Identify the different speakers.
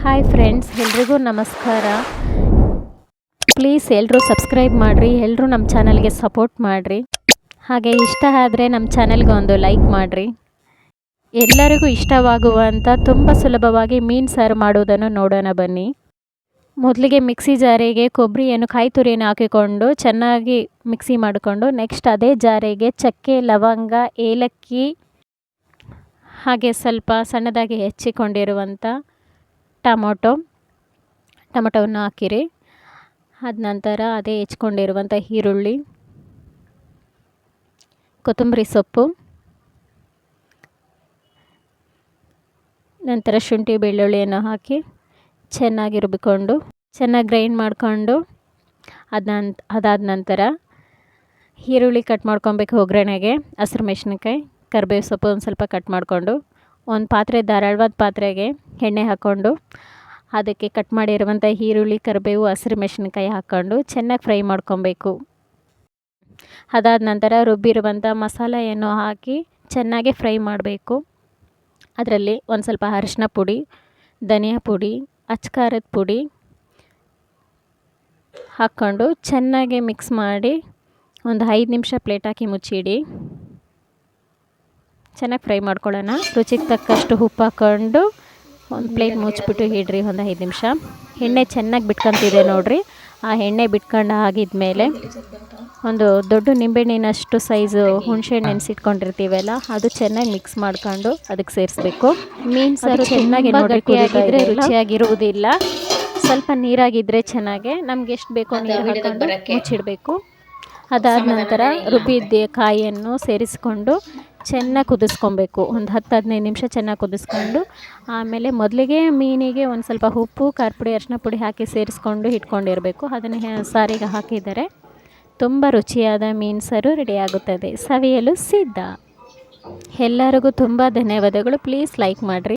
Speaker 1: Hi friends, ಎಲ್ರಿಗೂ ನಮಸ್ಕಾರ. Please ಎಲ್ಲರೂ ಸಬ್ಸ್ಕ್ರೈಬ್ ಮಾಡಿರಿ, ಎಲ್ಲರೂ ನಮ್ಮ ಚಾನಲ್ಗೆ ಸಪೋರ್ಟ್ ಮಾಡಿರಿ. ಹಾಗೆ ಇಷ್ಟ ಆದರೆ ನಮ್ಮ ಚಾನಲ್ಗೆ ಒಂದು ಲೈಕ್ ಮಾಡಿರಿ. ಎಲ್ಲರಿಗೂ ಇಷ್ಟವಾಗುವಂಥ ತುಂಬ ಸುಲಭವಾಗಿ ಮೀನು ಸಾರು ಮಾಡುವುದನ್ನು ನೋಡೋಣ ಬನ್ನಿ. ಮೊದಲಿಗೆ ಮಿಕ್ಸಿ ಜಾರಿಗೆ ಕೊಬ್ಬರಿಯನ್ನು ಕಾಯಿ ತುರಿಯನ್ನು ಹಾಕಿಕೊಂಡು ಚೆನ್ನಾಗಿ ಮಿಕ್ಸಿ ಮಾಡಿಕೊಂಡು, ನೆಕ್ಸ್ಟ್ ಅದೇ ಜಾರಿಗೆ ಚಕ್ಕೆ, ಲವಂಗ, ಏಲಕ್ಕಿ ಹಾಗೆ ಸ್ವಲ್ಪ ಸಣ್ಣದಾಗಿ ಹೆಚ್ಚಿಕೊಂಡಿರುವಂಥ ಟೊಮೊಟೊವನ್ನು ಹಾಕಿರಿ. ಅದ ನಂತರ ಅದೇ ಹೆಚ್ಕೊಂಡಿರುವಂಥ ಈರುಳ್ಳಿ, ಕೊತ್ತಂಬರಿ ಸೊಪ್ಪು, ನಂತರ ಶುಂಠಿ ಬೆಳ್ಳುಳ್ಳಿಯನ್ನು ಹಾಕಿ ಚೆನ್ನಾಗಿ ರುಬ್ಬಿಕೊಂಡು ಚೆನ್ನಾಗಿ ಗ್ರೈಂಡ್ ಮಾಡಿಕೊಂಡು ಅದಾದ ನಂತರ ಈರುಳ್ಳಿ ಕಟ್ ಮಾಡ್ಕೊಬೇಕು. ಒಗ್ಗರಣೆಗೆ ಹಸಿರು ಮೆಣಸಿನ್ಕಾಯಿ, ಕರಿಬೇವು ಸೊಪ್ಪು ಒಂದು ಸ್ವಲ್ಪ ಕಟ್ ಮಾಡಿಕೊಂಡು ಒಂದು ಧಾರಾಳವಾದ ಪಾತ್ರೆಗೆ ಎಣ್ಣೆ ಹಾಕ್ಕೊಂಡು ಅದಕ್ಕೆ ಕಟ್ ಮಾಡಿರುವಂಥ ಈರುಳ್ಳಿ, ಕರಿಬೇವು, ಹಸಿರು ಮೆಣಸಿನ್ಕಾಯಿ ಹಾಕ್ಕೊಂಡು ಚೆನ್ನಾಗಿ ಫ್ರೈ ಮಾಡ್ಕೊಬೇಕು. ಅದಾದ ನಂತರ ರುಬ್ಬಿರುವಂಥ ಮಸಾಲೆಯನ್ನು ಹಾಕಿ ಚೆನ್ನಾಗಿ ಫ್ರೈ ಮಾಡಬೇಕು. ಅದರಲ್ಲಿ ಒಂದು ಸ್ವಲ್ಪ ಅರಿಶಿನ ಪುಡಿ, ಧನಿಯಾ ಪುಡಿ, ಅಚ್ಕಾರದ ಪುಡಿ ಹಾಕ್ಕೊಂಡು ಚೆನ್ನಾಗಿ ಮಿಕ್ಸ್ ಮಾಡಿ ಒಂದು 5 ನಿಮಿಷ ಪ್ಲೇಟ್ ಹಾಕಿ ಮುಚ್ಚಿಡಿ. ಚೆನ್ನಾಗಿ ಫ್ರೈ ಮಾಡ್ಕೊಳ್ಳೋಣ. ರುಚಿಗೆ ತಕ್ಕಷ್ಟು ಉಪ್ಪು ಹಾಕ್ಕೊಂಡು ಒಂದು ಪ್ಲೇಟ್ ಮುಚ್ಚಿಬಿಟ್ಟು ಇಡ್ರಿ ಒಂದು 5 ನಿಮಿಷ. ಎಣ್ಣೆ ಚೆನ್ನಾಗಿ ಬಿಟ್ಕೊತಿದೆ ನೋಡಿರಿ. ಆ ಎಣ್ಣೆ ಬಿಟ್ಕೊಂಡು ಆಗಿದ್ಮೇಲೆ ಒಂದು ದೊಡ್ಡ ನಿಂಬೆಹಣ್ಣಿನಷ್ಟು ಸೈಜು ಹುಣಸೆಹಣ್ಣು ನೆನೆಸಿಟ್ಕೊಂಡಿರ್ತೀವಲ್ಲ, ಅದು ಚೆನ್ನಾಗಿ ಮಿಕ್ಸ್ ಮಾಡ್ಕೊಂಡು ಅದಕ್ಕೆ ಸೇರಿಸ್ಬೇಕು. ಮೀನು ಸಾರು ಚೆನ್ನಾಗಿ ಗಟ್ಟಿಯಾಗಿದ್ದರೆ ರುಚಿಯಾಗಿರುವುದಿಲ್ಲ. ಸ್ವಲ್ಪ ನೀರಾಗಿದ್ದರೆ ಚೆನ್ನಾಗೆ, ನಮ್ಗೆ ಎಷ್ಟು ಬೇಕೋ ನೀರು ಹಾಕ್ಕೊಂಡು ಮುಚ್ಚಿಡಬೇಕು. ಅದಾದ ನಂತರ ರುಬ್ಬಿದ್ದ ಕಾಯಿಯನ್ನು ಸೇರಿಸ್ಕೊಂಡು ಚೆನ್ನಾಗಿ ಕುದಿಸ್ಕೊಬೇಕು. ಒಂದು 10-15 ನಿಮಿಷ ಚೆನ್ನಾಗಿ ಕುದಿಸ್ಕೊಂಡು ಆಮೇಲೆ ಮೊದಲಿಗೆ ಮೀನಿಗೆ ಒಂದು ಸ್ವಲ್ಪ ಉಪ್ಪು, ಖಾರ ಪುಡಿ, ಅರಿಶಿನ ಪುಡಿ ಹಾಕಿ ಸೇರಿಸ್ಕೊಂಡು ಇಟ್ಕೊಂಡಿರಬೇಕು. ಅದನ್ನು ಸಾರಿಗೆ ಹಾಕಿದರೆ ತುಂಬ ರುಚಿಯಾದ ಮೀನು ಸಾರು ರೆಡಿಯಾಗುತ್ತದೆ. ಸವಿಯಲು ಸಿದ್ಧ. ಎಲ್ಲರಿಗೂ ತುಂಬ ಧನ್ಯವಾದಗಳು. ಪ್ಲೀಸ್ ಲೈಕ್ ಮಾಡಿರಿ.